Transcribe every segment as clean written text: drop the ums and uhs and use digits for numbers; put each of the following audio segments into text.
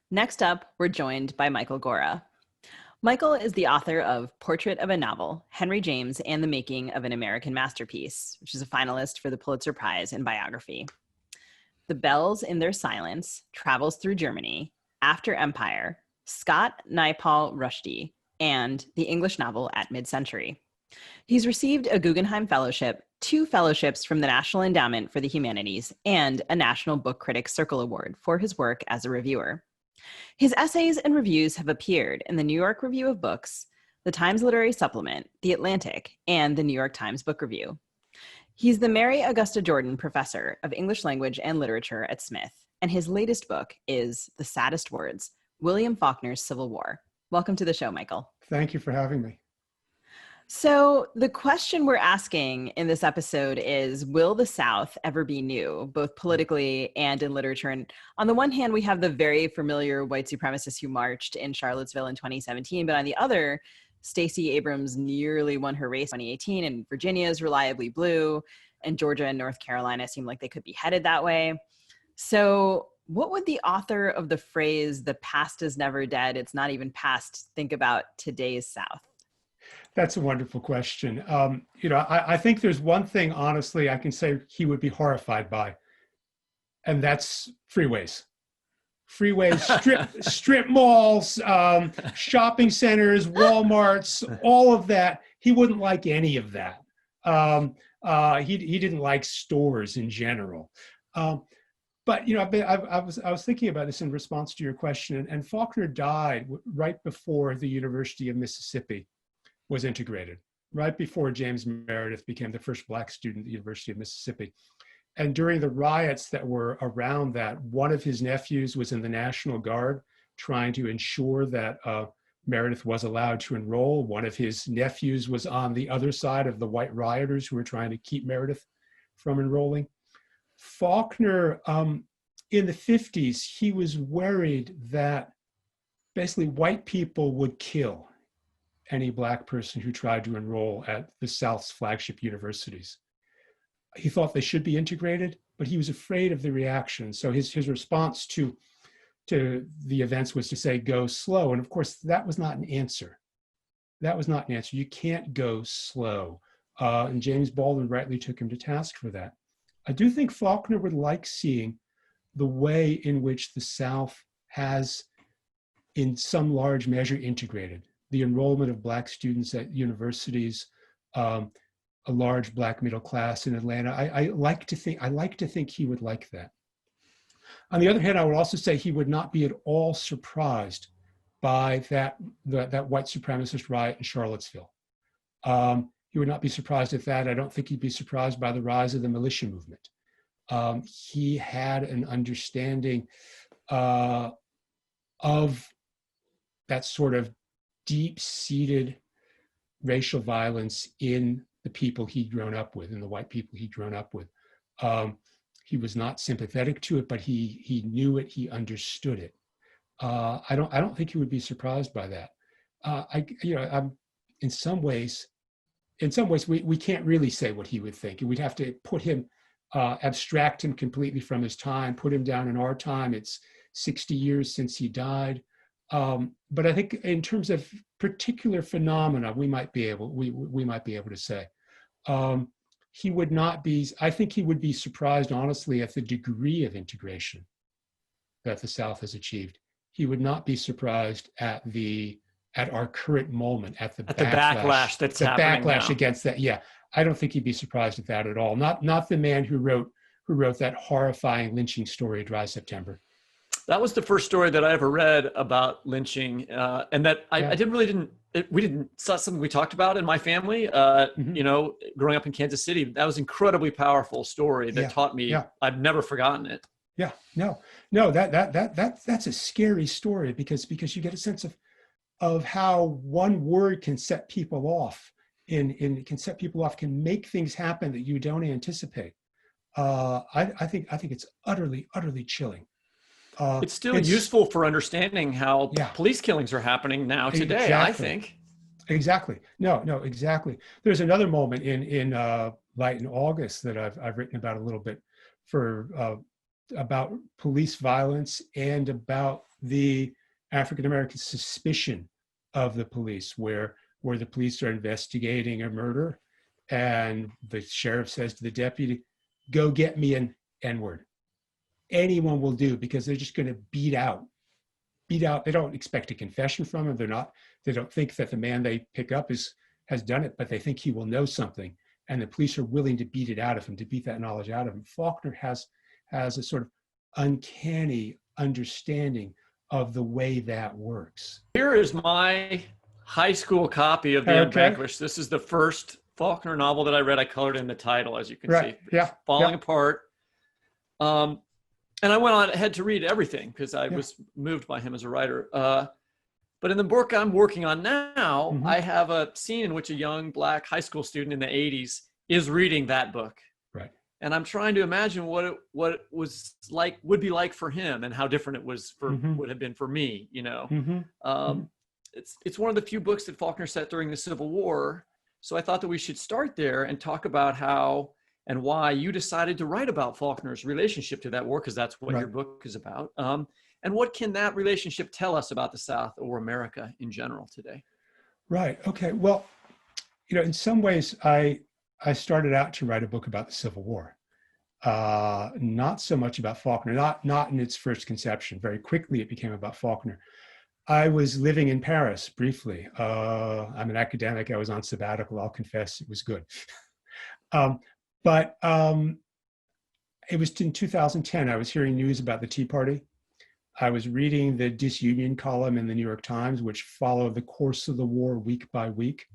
Next up, we're joined by Michael Gorra. Michael is the author of Portrait of a Novel, Henry James and the Making of an American Masterpiece, which is a finalist for the Pulitzer Prize in Biography. The Bells in Their Silence travels through Germany, After Empire, Scott Naipaul Rushdie, and the English novel At Mid-Century. He's received a Guggenheim Fellowship, 2 fellowships from the National Endowment for the Humanities, and a National Book Critics Circle Award for his work as a reviewer. His essays and reviews have appeared in the New York Review of Books, the Times Literary Supplement, The Atlantic, and the New York Times Book Review. He's the Mary Augusta Jordan Professor of English Language and Literature at Smith, and his latest book is The Saddest Words, William Faulkner's Civil War. Welcome to the show, Michael. Thank you for having me. So the question we're asking in this episode is, will the South ever be new, both politically and in literature? And on the one hand, we have the very familiar white supremacists who marched in Charlottesville in 2017, but on the other, Stacey Abrams nearly won her race in 2018, and Virginia is reliably blue, and Georgia and North Carolina seem like they could be headed that way. So what would the author of the phrase, "the past is never dead, it's not even past," think about today's South? That's a wonderful question. I think there's one thing, honestly, I can say he would be horrified by, and that's freeways. Freeways, strip malls, shopping centers, Walmarts, all of that. He wouldn't like any of that. He didn't like stores in general. But I was thinking about this in response to your question, and Faulkner died right before the University of Mississippi was integrated, right before James Meredith became the first Black student at the University of Mississippi. And during the riots that were around that, one of his nephews was in the National Guard trying to ensure that Meredith was allowed to enroll. One of his nephews was on the other side of the white rioters who were trying to keep Meredith from enrolling. Faulkner, in the 50s, he was worried that basically white people would kill any Black person who tried to enroll at the South's flagship universities. He thought they should be integrated, but he was afraid of the reaction. So his response to the events was to say, go slow. And of course, that was not an answer. That was not an answer. You can't go slow. And James Baldwin rightly took him to task for that. I do think Faulkner would like seeing the way in which the South has, in some large measure, integrated the enrollment of Black students at universities, a large Black middle class in Atlanta. I like to think he would like that. On the other hand, I would also say he would not be at all surprised by that white supremacist riot in Charlottesville. He would not be surprised at that. I don't think he'd be surprised by the rise of the militia movement. He had an understanding of that sort of deep-seated racial violence in the people he'd grown up with, in the white people he'd grown up with. He was not sympathetic to it, but he knew it, he understood it. I don't think he would be surprised by that. In some ways, we can't really say what he would think. We'd have to put him, abstract him completely from his time, put him down in our time. It's 60 years since he died. But I think in terms of particular phenomena, we might be able to say. He would not be, I think he would be surprised, honestly, at the degree of integration that the South has achieved. He would not be surprised at our current moment, at the backlash that's happening now. Against that. Yeah, I don't think he'd be surprised at that at all. Not the man who wrote that horrifying lynching story, Dry September. That was the first story that I ever read about lynching, and that it's not something we talked about in my family. Growing up in Kansas City, that was an incredibly powerful story that taught me. Yeah. I've never forgotten it. Yeah, no, that's a scary story because you get a sense of how one word can set people off, can make things happen that you don't anticipate. I think it's utterly chilling. It's still useful for understanding how police killings are happening now today, exactly. I think. Exactly. No, exactly. There's another moment in Light in August that I've written about a little bit about police violence and about the African-American suspicion of the police, where the police are investigating a murder and the sheriff says to the deputy, go get me an N-word. Anyone will do, because they're just going to beat out. They don't expect a confession from him. They don't think that the man they pick up has done it, but they think he will know something. And the police are willing to beat it out of him, to beat that knowledge out of him. Faulkner has a sort of uncanny understanding of the way that works. Here is my high school copy of The Unvanquished. This is the first Faulkner novel that I read. I colored in the title, as you can see. Yeah. Falling Apart. And I went ahead to read everything because I was moved by him as a writer. But in the book I'm working on now, I have a scene in which a young black high school student in the 80s is reading that book. Right. And I'm trying to imagine what it was like, would be like for him, and how different it was would have been for me, you know. It's one of the few books that Faulkner set during the Civil War. So I thought that we should start there and talk about how and why you decided to write about Faulkner's relationship to that war, because that's what your book is about. And what can that relationship tell us about the South or America in general today? Right. Okay. Well, in some ways, I started out to write a book about the Civil War. Not so much about Faulkner, not in its first conception. Very quickly, it became about Faulkner. I was living in Paris briefly. I'm an academic. I was on sabbatical. I'll confess, it was good. But it was in 2010, I was hearing news about the Tea Party. I was reading the disunion column in the New York Times, which followed the course of the war week by week.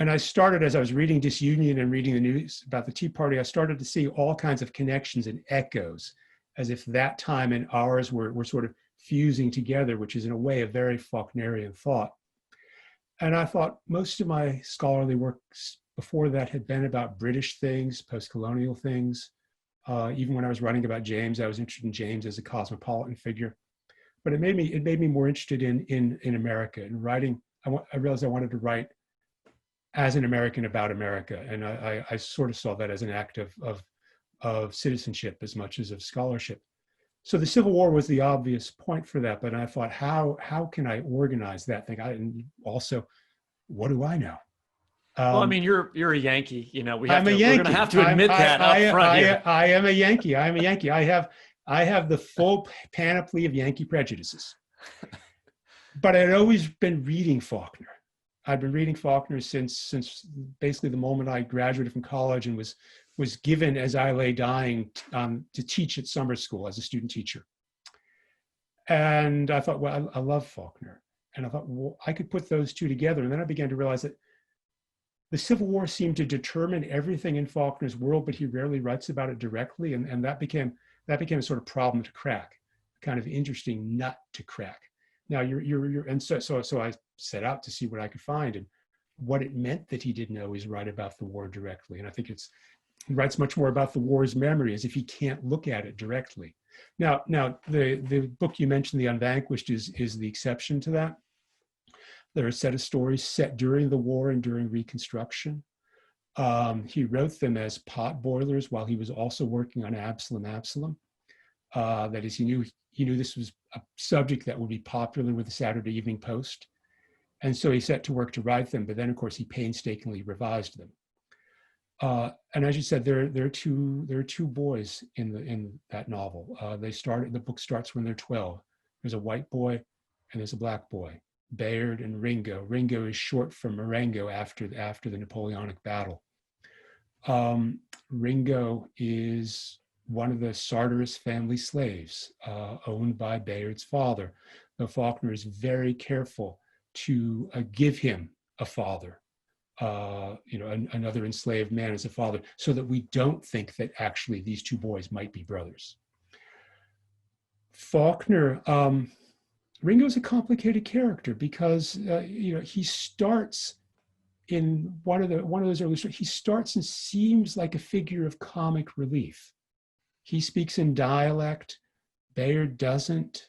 And I started, as I was reading disunion and reading the news about the Tea Party, I started to see all kinds of connections and echoes, as if that time and ours were sort of fusing together, which is in a way a very Faulknerian thought. And I thought most of my scholarly work before that had been about British things, post-colonial things. Even when I was writing about James, I was interested in James as a cosmopolitan figure. But it made me more interested in America. In writing, I realized I wanted to write as an American about America, and I sort of saw that as an act of citizenship as much as of scholarship. So the Civil War was the obvious point for that. But I thought, how can I organize that thing? And also, what do I know? Well, I mean, you're a Yankee, we're I'm a Yankee. We're going to have to admit that up front here. I am a Yankee. I am a Yankee. I have the full panoply of Yankee prejudices. But I'd always been reading Faulkner. I'd been reading Faulkner since basically the moment I graduated from college and was given, as I lay dying, to teach at summer school as a student teacher. And I thought, well, I love Faulkner. And I thought, well, I could put those two together. And then I began to realize that the Civil War seemed to determine everything in Faulkner's world, but he rarely writes about it directly. And that became a sort of problem to crack, a kind of interesting nut to crack. Now so I set out to see what I could find, and what it meant that he didn't always write about the war directly. And I think he writes much more about the war's memory as if he can't look at it directly. Now the book you mentioned, The Unvanquished, is the exception to that. They're a set of stories set during the war and during Reconstruction. He wrote them as pot boilers while he was also working on Absalom. That is, he knew this was a subject that would be popular with the Saturday Evening Post. And so he set to work to write them, but then of course he painstakingly revised them. And as you said, there are two boys in that novel. The book starts when they're 12. There's a white boy and there's a black boy. Bayard and Ringo. Ringo is short for Marengo after the Napoleonic battle. Ringo is one of the Sartorus family slaves, owned by Bayard's father. Though Faulkner is very careful to give him a father, another enslaved man as a father, so that we don't think that actually these two boys might be brothers. Faulkner, Ringo's a complicated character because he starts in one of those early stories. He starts and seems like a figure of comic relief. He speaks in dialect. Bayard doesn't.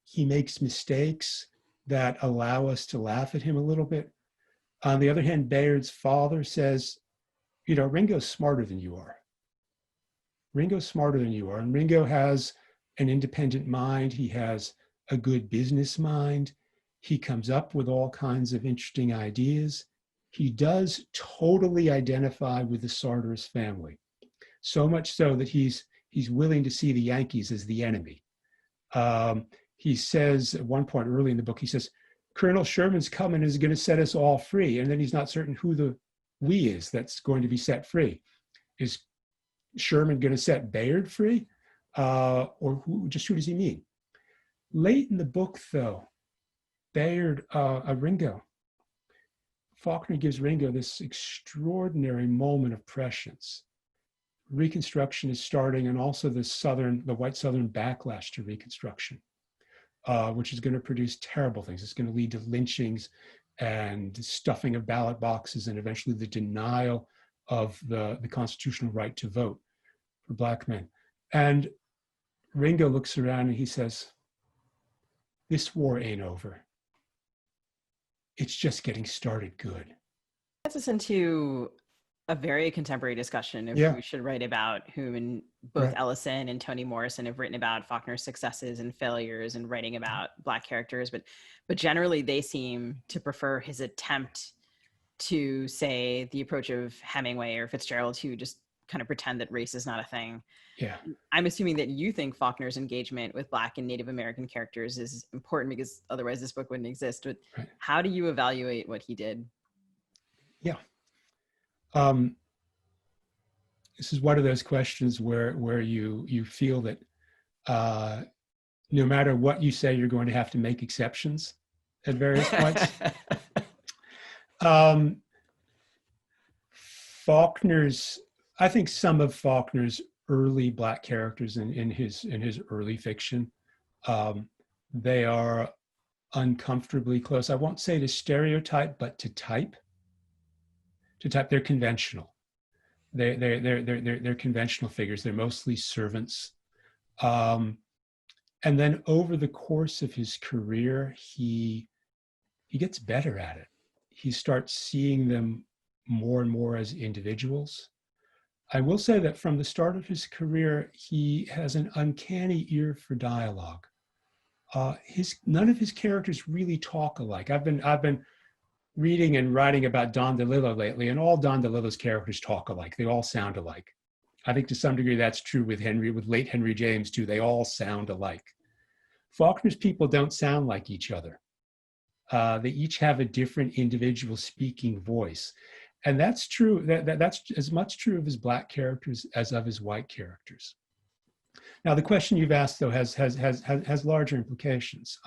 He makes mistakes that allow us to laugh at him a little bit. On the other hand, Bayard's father says, Ringo's smarter than you are. Ringo's smarter than you are, and Ringo has an independent mind. He has a good business mind. He comes up with all kinds of interesting ideas. He does totally identify with the Sartorus family, so much so that he's willing to see the Yankees as the enemy. He says at one point early in the book, he says, Colonel Sherman's coming and is going to set us all free. And then he's not certain who the we is that's going to be set free. Is Sherman going to set Bayard free? Or who does he mean? Late in the book, though, Bayard, Ringo, Faulkner gives Ringo this extraordinary moment of prescience. Reconstruction is starting, and also the white Southern backlash to Reconstruction, which is going to produce terrible things. It's going to lead to lynchings and stuffing of ballot boxes, and eventually the denial of the constitutional right to vote for Black men. And Ringo looks around and he says, this war ain't over. It's just getting started good. That's us into a very contemporary discussion of who should write about whom, and both Ellison and Toni Morrison have written about Faulkner's successes and failures and writing about Black characters, but generally they seem to prefer his attempt to, say, the approach of Hemingway or Fitzgerald, who just kind of pretend that race is not a thing. Yeah. I'm assuming that you think Faulkner's engagement with Black and Native American characters is important, because otherwise this book wouldn't exist. But how do you evaluate what he did? Yeah. This is one of those questions where you feel that no matter what you say, you're going to have to make exceptions at various points. I think some of Faulkner's early Black characters in his early fiction, they are uncomfortably close. I won't say to stereotype, but to type. They're conventional. They're conventional figures. They're mostly servants. And then over the course of his career, he gets better at it. He starts seeing them more and more as individuals. I will say that from the start of his career, he has an uncanny ear for dialogue. None of his characters really talk alike. I've been reading and writing about Don DeLillo lately, and all Don DeLillo's characters talk alike. They all sound alike. I think to some degree that's true with late Henry James too. They all sound alike. Faulkner's people don't sound like each other. They each have a different individual speaking voice. And that's true. That's as much true of his Black characters as of his white characters. Now, the question you've asked, though, has larger implications.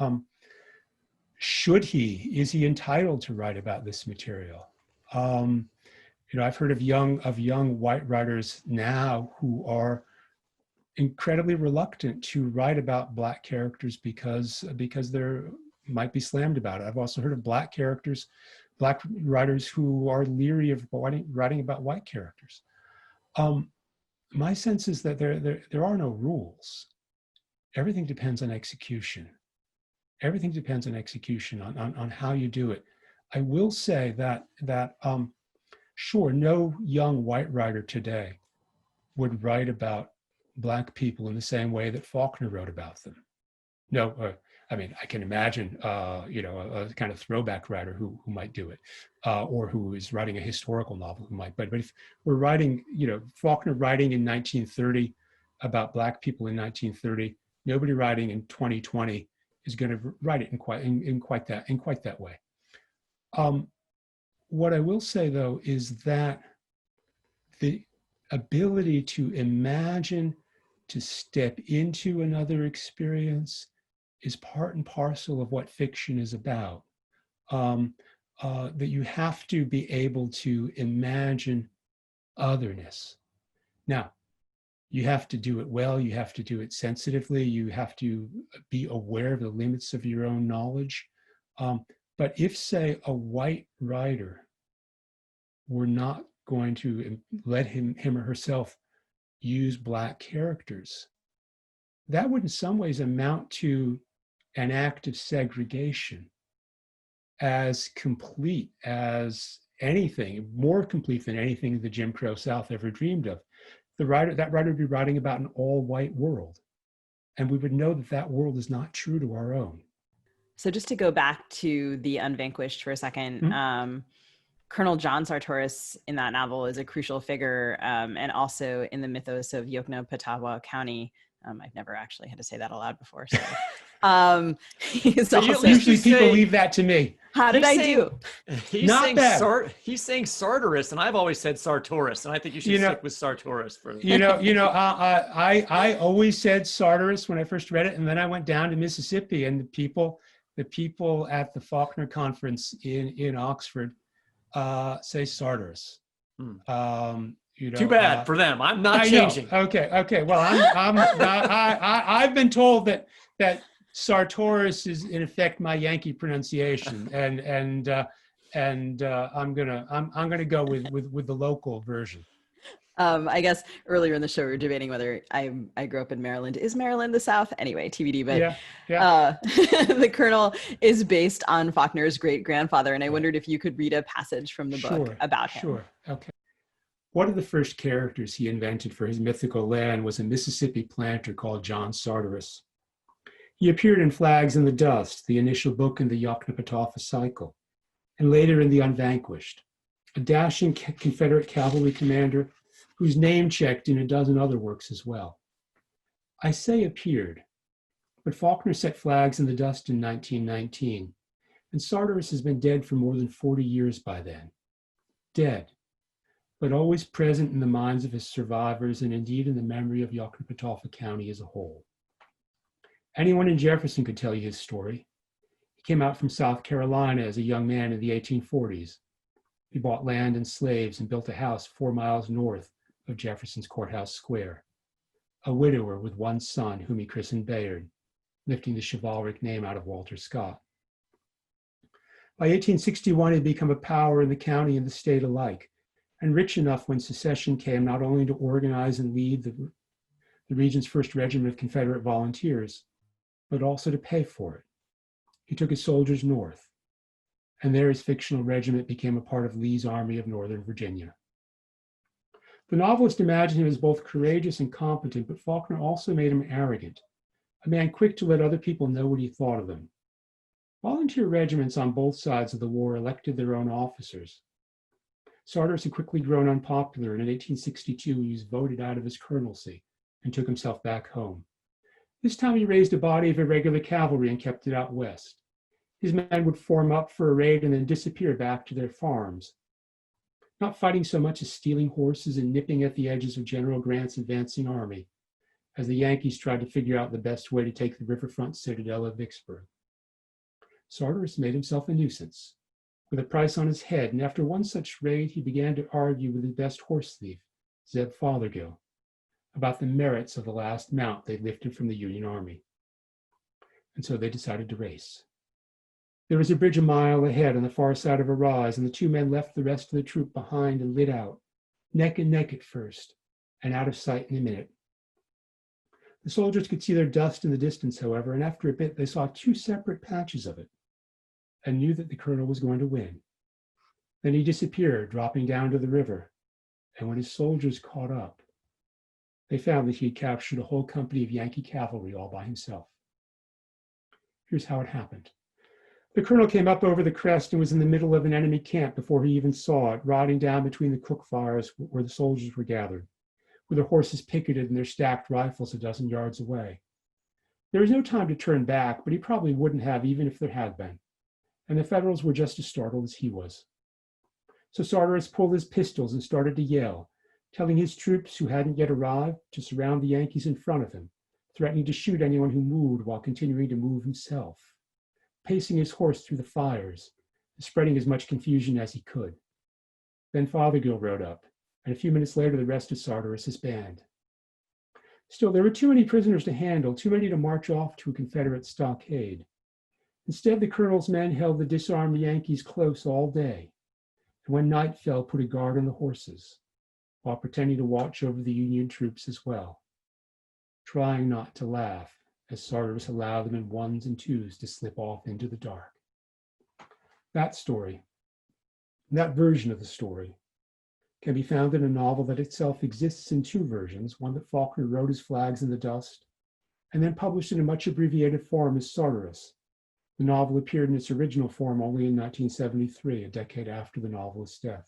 Is he entitled to write about this material? I've heard of young white writers now who are incredibly reluctant to write about Black characters because they might be slammed about it. I've also heard of Black writers who are leery of writing about white characters. My sense is that there are no rules. Everything depends on execution. Everything depends on execution, on how you do it. I will say that sure, no young white writer today would write about Black people in the same way that Faulkner wrote about them. No, I can imagine, a kind of throwback writer who might do it, or who is writing a historical novel who might. But if we're writing, Faulkner writing in 1930 about Black people in 1930, nobody writing in 2020 is going to write it in quite that way. What I will say, though, is that the ability to imagine, to step into another experience, is part and parcel of what fiction is about. That you have to be able to imagine otherness. Now, you have to do it well, you have to do it sensitively, you have to be aware of the limits of your own knowledge. But if, say, a white writer were not going to let him or herself use Black characters, that would in some ways amount to an act of segregation as complete as anything, more complete than anything the Jim Crow South ever dreamed of. That writer would be writing about an all-white world. and we would know that that world is not true to our own. So just to go back to The Unvanquished for a second, Colonel John Sartoris in that novel is a crucial figure, and also in the mythos of Yoknapatawpha County. I've never actually had to say that aloud before. So he's also, usually people leave that to me. How did I do? He's Not saying bad. He's saying Sartoris, and I've always said Sartoris, and I think you should stick with Sartoris. I always said Sartoris when I first read it, and then I went down to Mississippi, and the people at the Faulkner conference in Oxford say Sartoris. Too bad for them. I'm not changing. Okay. Well, I've been told that Sartoris is in effect my Yankee pronunciation, and I'm gonna go with the local version. I guess earlier in the show we were debating whether I grew up in Maryland. Is Maryland the South? Anyway, TBD. But the Colonel is based on Faulkner's great grandfather, and I wondered if you could read a passage from the book about him. Sure. Okay. One of the first characters he invented for his mythical land was a Mississippi planter called John Sartoris. He appeared in Flags in the Dust, the initial book in the Yoknapatawpha cycle, and later in The Unvanquished, a dashing Confederate cavalry commander whose name checked in a dozen other works as well. I say appeared, but Faulkner set Flags in the Dust in 1919, and Sartoris has been dead for more than 40 years by then. Dead, but always present in the minds of his survivors and indeed in the memory of Yoknapatawpha County as a whole. Anyone in Jefferson could tell you his story. He came out from South Carolina as a young man in the 1840s. He bought land and slaves and built a house 4 miles north of Jefferson's Courthouse Square. A widower with one son whom he christened Bayard, lifting the chivalric name out of Walter Scott. By 1861, he'd become a power in the county and the state alike, and rich enough when secession came not only to organize and lead the region's first regiment of Confederate volunteers, but also to pay for it. He took his soldiers north, and there his fictional regiment became a part of Lee's Army of Northern Virginia. The novelist imagined him as both courageous and competent, but Faulkner also made him arrogant, a man quick to let other people know what he thought of them. Volunteer regiments on both sides of the war elected their own officers. Sartoris had quickly grown unpopular, and in 1862 he was voted out of his colonelcy and took himself back home. This time he raised a body of irregular cavalry and kept it out west. His men would form up for a raid and then disappear back to their farms, not fighting so much as stealing horses and nipping at the edges of General Grant's advancing army, as the Yankees tried to figure out the best way to take the riverfront citadel of Vicksburg. Sartoris made himself a nuisance, with a price on his head, and after one such raid, he began to argue with his best horse thief, Zeb Fothergill, about the merits of the last mount they lifted from the Union Army. And so they decided to race. There was a bridge a mile ahead on the far side of a rise, and the two men left the rest of the troop behind and lit out, neck and neck at first, and out of sight in a minute. The soldiers could see their dust in the distance, however, and after a bit they saw 2 separate patches of it, and knew that the colonel was going to win. Then he disappeared, dropping down to the river, and when his soldiers caught up, they found that he had captured a whole company of Yankee cavalry all by himself. Here's how it happened. The colonel came up over the crest and was in the middle of an enemy camp before he even saw it, riding down between the cook fires where the soldiers were gathered, with their horses picketed and their stacked rifles a dozen yards away. There was no time to turn back, but he probably wouldn't have even if there had been, and the Federals were just as startled as he was. So Sartoris pulled his pistols and started to yell, telling his troops who hadn't yet arrived to surround the Yankees in front of him, threatening to shoot anyone who moved while continuing to move himself, pacing his horse through the fires, and spreading as much confusion as he could. Then Fothergill rode up, and a few minutes later the rest of Sartoris's band. Still, there were too many prisoners to handle, too many to march off to a Confederate stockade. Instead, the colonel's men held the disarmed Yankees close all day, and when night fell, put a guard on the horses, while pretending to watch over the Union troops as well, trying not to laugh as Sartoris allowed them in ones and twos to slip off into the dark. That story, that version of the story, can be found in a novel that itself exists in 2 versions, one that Faulkner wrote as Flags in the Dust, and then published in a much abbreviated form as Saddest. The novel appeared in its original form only in 1973, a decade after the novelist's death.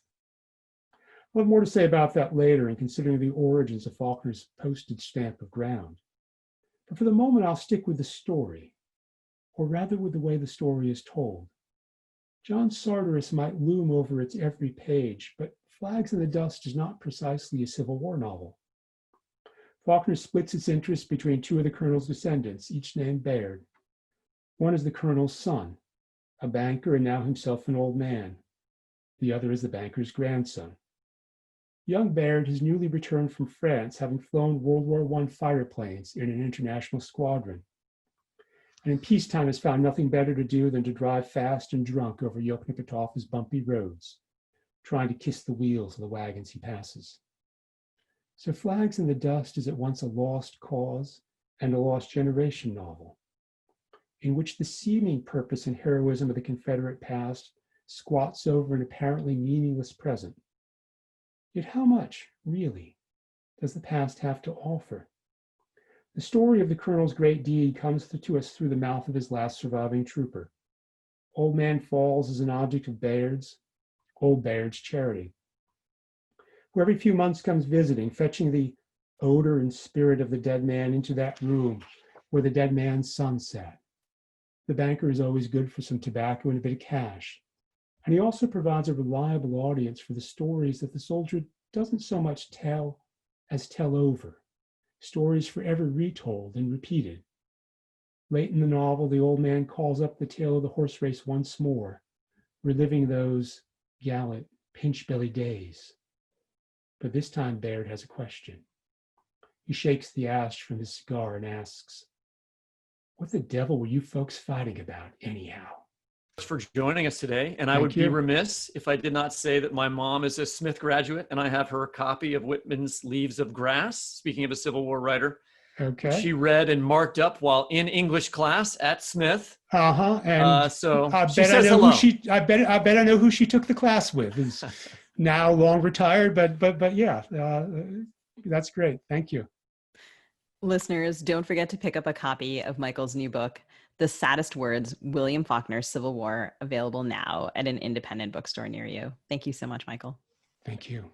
I'll have more to say about that later in considering the origins of Faulkner's postage stamp of ground. But for the moment, I'll stick with the story, or rather with the way the story is told. John Saddest might loom over its every page, but Flags in the Dust is not precisely a Civil War novel. Faulkner splits its interest between two of the colonel's descendants, each named Baird. One is the colonel's son, a banker and now himself an old man. The other is the banker's grandson. Young Baird has newly returned from France, having flown World War I fighter planes in an international squadron, and in peacetime has found nothing better to do than to drive fast and drunk over Yoknapatawpha's bumpy roads, trying to kiss the wheels of the wagons he passes. So Flags in the Dust is at once a lost cause and a lost generation novel, in which the seeming purpose and heroism of the Confederate past squats over an apparently meaningless present. Yet how much, really, does the past have to offer? The story of the colonel's great deed comes to us through the mouth of his last surviving trooper. Old Man Falls is an object of Baird's, old Baird's charity, who every few months comes visiting, fetching the odor and spirit of the dead man into that room where the dead man's son sat. The banker is always good for some tobacco and a bit of cash. And he also provides a reliable audience for the stories that the soldier doesn't so much tell as tell over, stories forever retold and repeated. Late in the novel, the old man calls up the tale of the horse race once more, reliving those gallant, pinch-belly days. But this time Baird has a question. He shakes the ash from his cigar and asks, "What the devil were you folks fighting about anyhow?" For joining us today. And I would be remiss if I did not say that my mom is a Smith graduate and I have her copy of Whitman's Leaves of Grass, speaking of a Civil War writer. Okay. She read and marked up while in English class at Smith. And so I she bet says I know hello. I bet I know who she took the class with. Is now long retired, but yeah, that's great. Thank you. Listeners, don't forget to pick up a copy of Michael's new book, The Saddest Words, William Faulkner's Civil War, available now at an independent bookstore near you. Thank you so much, Michael. Thank you.